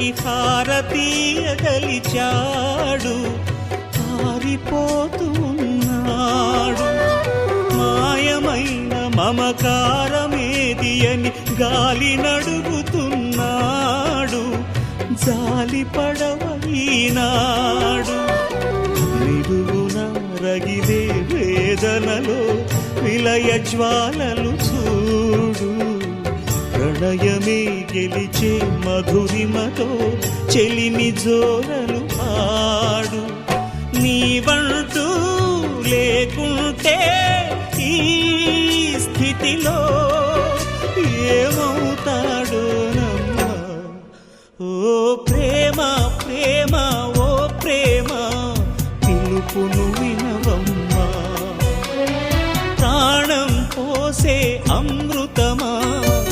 మనకి హారతీయగలిచాడు, పారిపోతూ ఉన్నాడు. మాయమైన మమకారమేది అని గాలి నడుగుతున్నాడు, జాలి పడవైనాడు. నిలువున రగిలే వేదనలో విలయ జ్వాలలు చూడు, ప్రణయమే గెలిచే మధురిమతో చెలిమి జోరలు ఆడు. నీవంటూ లేకుంటే ఈ స్థితిలో